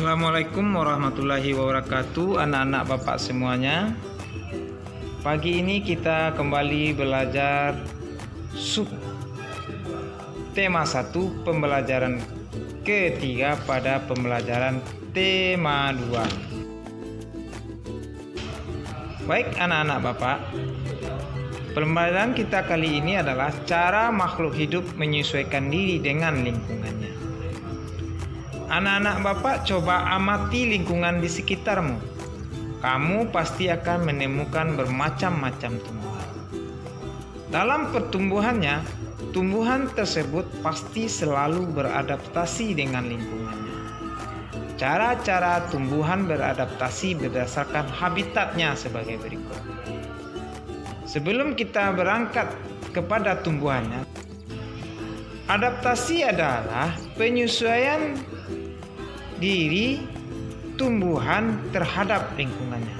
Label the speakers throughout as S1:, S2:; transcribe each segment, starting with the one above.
S1: Assalamualaikum warahmatullahi wabarakatuh, anak-anak bapak semuanya. Pagi ini kita kembali belajar sub tema 1 pembelajaran ketiga pada pembelajaran tema 2. Baik anak-anak bapak, pembelajaran kita kali ini adalah cara makhluk hidup menyesuaikan diri dengan lingkungannya. Anak-anak bapak coba amati lingkungan di sekitarmu. Kamu pasti akan menemukan bermacam-macam tumbuhan. Dalam pertumbuhannya, tumbuhan tersebut pasti selalu beradaptasi dengan lingkungannya. Cara-cara tumbuhan beradaptasi berdasarkan habitatnya sebagai berikut. Sebelum kita berangkat kepada tumbuhannya, adaptasi adalah penyesuaian diri tumbuhan terhadap lingkungannya.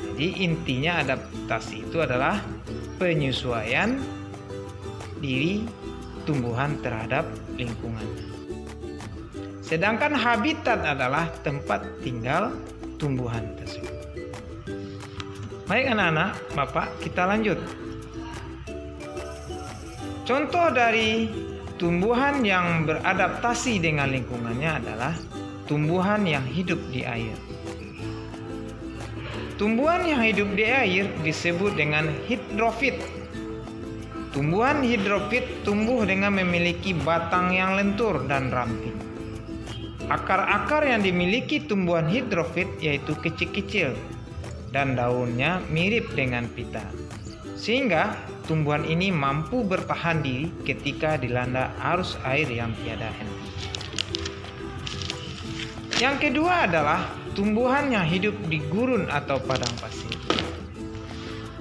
S1: Jadi intinya adaptasi itu adalah penyesuaian diri tumbuhan terhadap lingkungannya. Sedangkan habitat adalah tempat tinggal tumbuhan tersebut. Baik anak-anak, bapak, kita lanjut. Contoh dari tumbuhan yang beradaptasi dengan lingkungannya adalah tumbuhan yang hidup di air. Tumbuhan yang hidup di air disebut dengan hidrofit. Tumbuhan hidrofit tumbuh dengan memiliki batang yang lentur dan ramping. Akar-akar yang dimiliki tumbuhan hidrofit yaitu kecil-kecil dan daunnya mirip dengan pita, sehingga tumbuhan ini mampu bertahan diri ketika dilanda arus air yang tiada henti. Yang kedua adalah tumbuhan yang hidup di gurun atau padang pasir.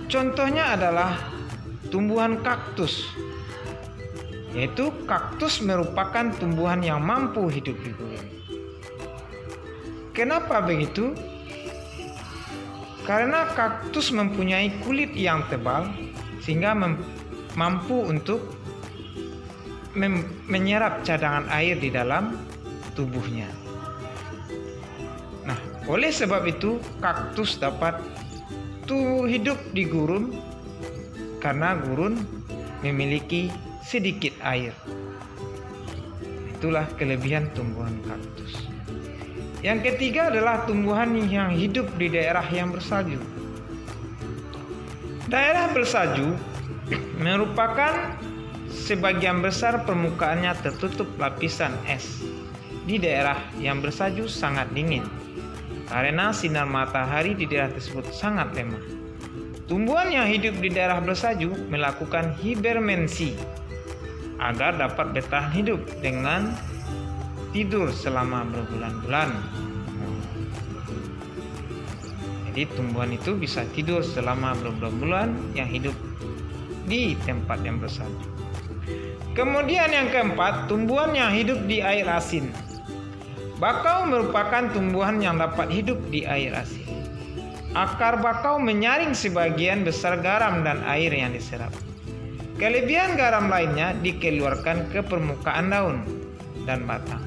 S1: Contohnya adalah tumbuhan kaktus, yaitu kaktus merupakan tumbuhan yang mampu hidup di gurun. Kenapa begitu? Karena kaktus mempunyai kulit yang tebal sehingga mampu untuk menyerap cadangan air di dalam tubuhnya. Nah, oleh sebab itu kaktus dapat hidup di gurun karena gurun memiliki sedikit air. Itulah kelebihan tumbuhan kaktus. Yang ketiga adalah tumbuhan yang hidup di daerah yang bersalju. Daerah bersalju merupakan sebagian besar permukaannya tertutup lapisan es. Di daerah yang bersalju sangat dingin karena sinar matahari di daerah tersebut sangat lemah. Tumbuhan yang hidup di daerah bersalju melakukan hibernasi agar dapat bertahan hidup dengan tidur selama berbulan-bulan. Jadi tumbuhan itu bisa tidur selama berbulan-bulan yang hidup di tempat yang bersalju. Kemudian yang keempat, tumbuhan yang hidup di air asin. Bakau merupakan tumbuhan yang dapat hidup di air asin. Akar bakau menyaring sebagian besar garam dan air yang diserap. Kelebihan garam lainnya dikeluarkan ke permukaan daun dan batang.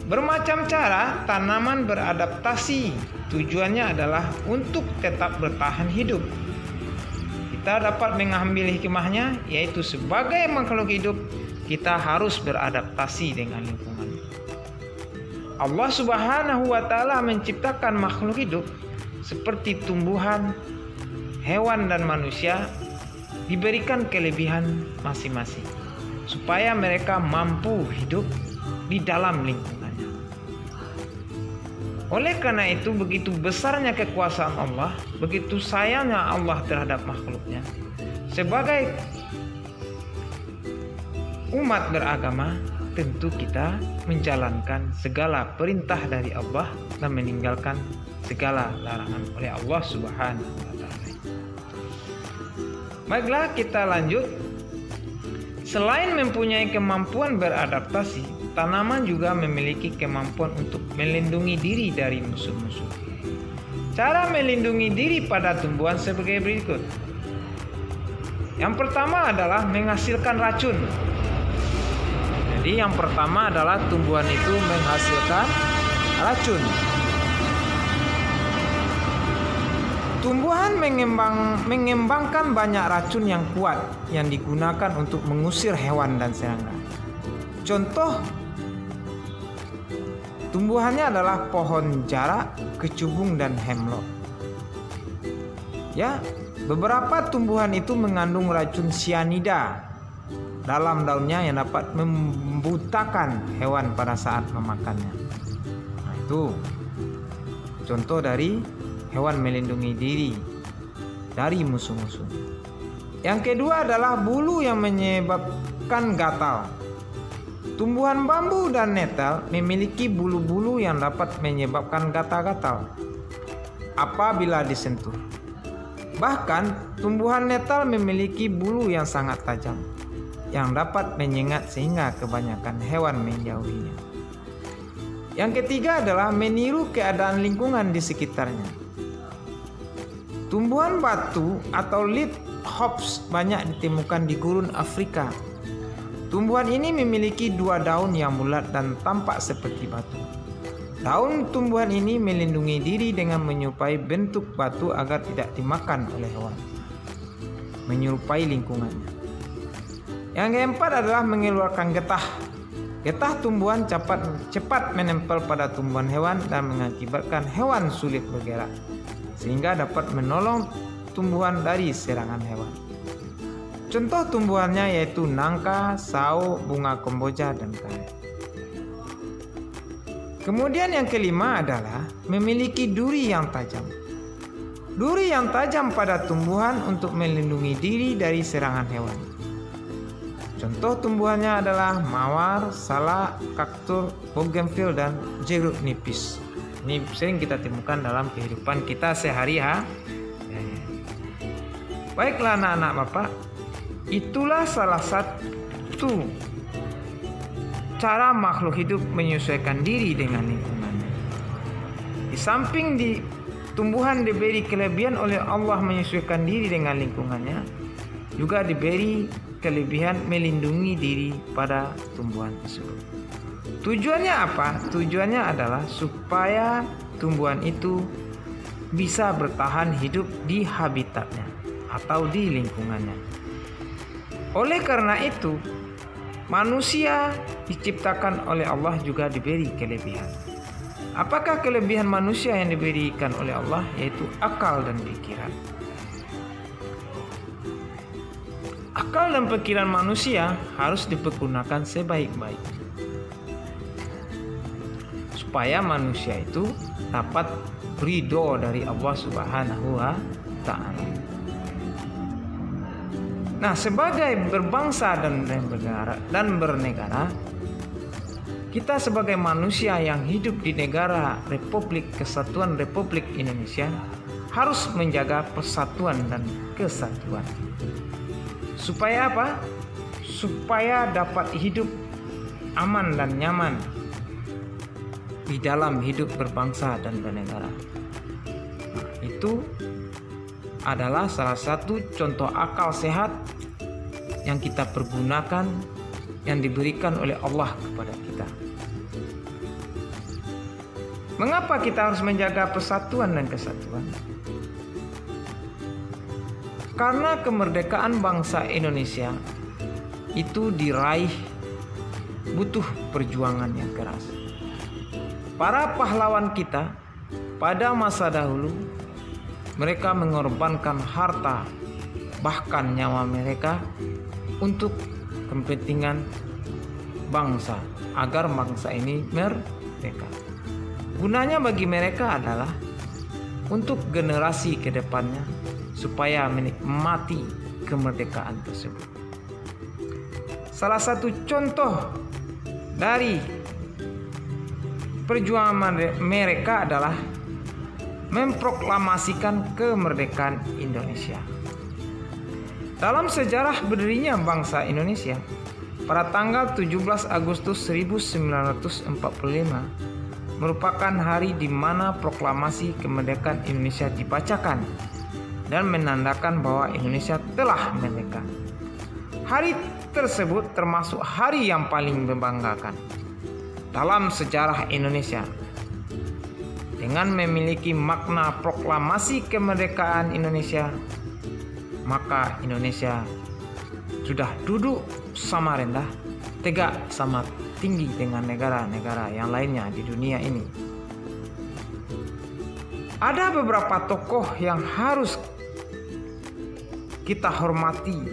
S1: Bermacam cara tanaman beradaptasi. Tujuannya adalah untuk tetap bertahan hidup. Kita dapat mengambil hikmahnya, yaitu sebagai makhluk hidup kita harus beradaptasi dengan lingkungan. Allah Subhanahu wa Ta'ala menciptakan makhluk hidup seperti tumbuhan, hewan, dan manusia diberikan kelebihan masing-masing supaya mereka mampu hidup di dalam lingkungannya. Oleh karena itu, begitu besarnya kekuasaan Allah, begitu sayangnya Allah terhadap makhluknya. Sebagai umat beragama, tentu kita menjalankan segala perintah dari Allah dan meninggalkan segala larangan oleh Allah Subhanahu wa Ta'ala. Baiklah, kita lanjut. Selain mempunyai kemampuan beradaptasi, tanaman juga memiliki kemampuan untuk melindungi diri dari musuh-musuh. Cara melindungi diri pada tumbuhan sebagai berikut. Yang pertama adalah menghasilkan racun. Jadi yang pertama adalah tumbuhan itu menghasilkan racun. Tumbuhan mengembangkan banyak racun yang kuat yang digunakan untuk mengusir hewan dan serangga. Contoh tumbuhannya adalah pohon jarak, kecubung, dan hemlock. Ya, beberapa tumbuhan itu mengandung racun sianida dalam daunnya yang dapat membutakan hewan pada saat memakannya. Nah, itu contoh dari hewan melindungi diri dari musuh-musuh. Yang kedua adalah bulu yang menyebabkan gatal. Tumbuhan bambu dan netel memiliki bulu-bulu yang dapat menyebabkan gatal-gatal apabila disentuh. Bahkan tumbuhan netel memiliki bulu yang sangat tajam yang dapat menyengat sehingga kebanyakan hewan menjauhinya. Yang ketiga adalah meniru keadaan lingkungan di sekitarnya. Tumbuhan batu atau lead hops banyak ditemukan di gurun Afrika. Tumbuhan ini memiliki 2 daun yang bulat dan tampak seperti batu. Daun tumbuhan ini melindungi diri dengan menyerupai bentuk batu agar tidak dimakan oleh hewan, menyerupai lingkungannya. Yang keempat adalah mengeluarkan getah. Getah tumbuhan cepat menempel pada tumbuhan hewan dan mengakibatkan hewan sulit bergerak, sehingga dapat menolong tumbuhan dari serangan hewan. Contoh tumbuhannya yaitu nangka, sao, bunga kemboja, dan karet. Kemudian yang kelima adalah memiliki duri yang tajam. Duri yang tajam pada tumbuhan untuk melindungi diri dari serangan hewan. Contoh tumbuhannya adalah mawar, salak, kaktus, bougainville, dan jeruk nipis. Ini sering kita temukan dalam kehidupan kita sehari-hari. Baiklah anak-anak Bapak, itulah salah satu cara makhluk hidup menyesuaikan diri dengan lingkungannya. Di samping tumbuhan diberi kelebihan oleh Allah menyesuaikan diri dengan lingkungannya, juga diberi kelebihan melindungi diri pada tumbuhan tersebut. Tujuannya apa? Tujuannya adalah supaya tumbuhan itu bisa bertahan hidup di habitatnya atau di lingkungannya. Oleh karena itu, manusia diciptakan oleh Allah juga diberi kelebihan. Apakah kelebihan manusia yang diberikan oleh Allah? Yaitu akal dan pikiran. Akal dan pikiran manusia harus dipergunakan sebaik-baiknya, supaya manusia itu dapat ridho dari Allah Subhanahu wa Ta'ala. Nah, sebagai berbangsa dan bernegara, kita sebagai manusia yang hidup di negara Kesatuan Republik Indonesia harus menjaga persatuan dan kesatuan. Supaya apa? Supaya dapat hidup aman dan nyaman di dalam hidup berbangsa dan bernegara. Nah, itu adalah salah satu contoh akal sehat yang kita pergunakan, yang diberikan oleh Allah kepada kita. Mengapa kita harus menjaga persatuan dan kesatuan? Karena kemerdekaan bangsa Indonesia itu diraih butuh perjuangan yang keras. Para pahlawan kita pada masa dahulu, mereka mengorbankan harta bahkan nyawa mereka untuk kepentingan bangsa agar bangsa ini merdeka. Gunanya bagi mereka adalah untuk generasi ke depannya supaya menikmati kemerdekaan tersebut. Salah satu contoh dari perjuangan mereka adalah memproklamasikan kemerdekaan Indonesia. Dalam sejarah berdirinya bangsa Indonesia, pada tanggal 17 Agustus 1945 merupakan hari di mana proklamasi kemerdekaan Indonesia dibacakan dan menandakan bahwa Indonesia telah merdeka. Hari tersebut termasuk hari yang paling membanggakan dalam sejarah Indonesia, dengan memiliki makna proklamasi kemerdekaan Indonesia, maka Indonesia sudah duduk sama rendah, tegak sama tinggi dengan negara-negara yang lainnya di dunia ini. Ada beberapa tokoh yang harus kita hormati,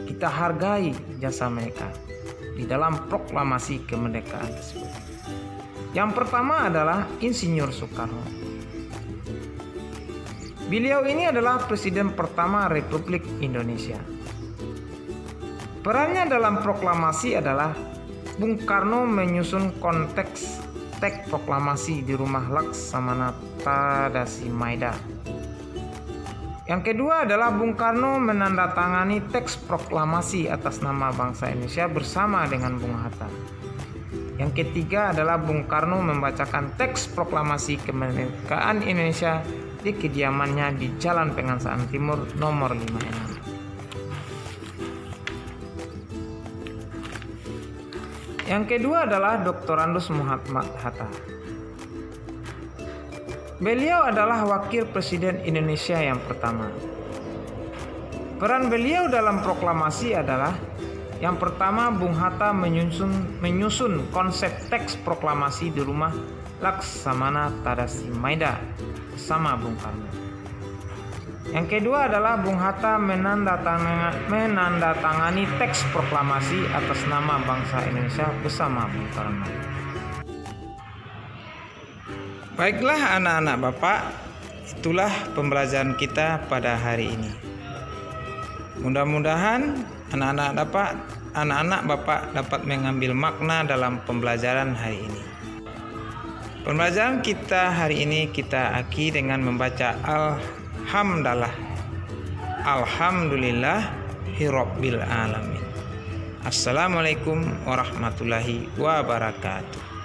S1: kita hargai jasa mereka di dalam proklamasi kemerdekaan tersebut. Yang pertama adalah Insinyur Soekarno. Beliau ini adalah Presiden pertama Republik Indonesia. Perannya dalam proklamasi adalah Bung Karno menyusun konteks teks proklamasi di rumah Laksamana Tadasi Maida. Yang kedua adalah Bung Karno menandatangani teks proklamasi atas nama bangsa Indonesia bersama dengan Bung Hatta. Yang ketiga adalah Bung Karno membacakan teks proklamasi kemerdekaan Indonesia di kediamannya di Jalan Pengasahan Timur nomor 56. Yang kedua adalah Dr. Andus Muhammad Hatta. Beliau adalah Wakil Presiden Indonesia yang pertama. Peran beliau dalam proklamasi adalah yang pertama, Bung Hatta menyusun konsep teks proklamasi di rumah Laksamana Tadasi Maida bersama Bung Karno. Yang kedua adalah Bung Hatta menandatangani teks proklamasi atas nama bangsa Indonesia bersama Bung Karno. Baiklah anak-anak Bapak, itulah pembelajaran kita pada hari ini. Mudah-mudahan anak-anak Bapak dapat mengambil makna dalam pembelajaran hari ini. Pembelajaran kita hari ini kita akhiri dengan membaca Alhamdulillahirabbil alamin. Assalamualaikum warahmatullahi wabarakatuh.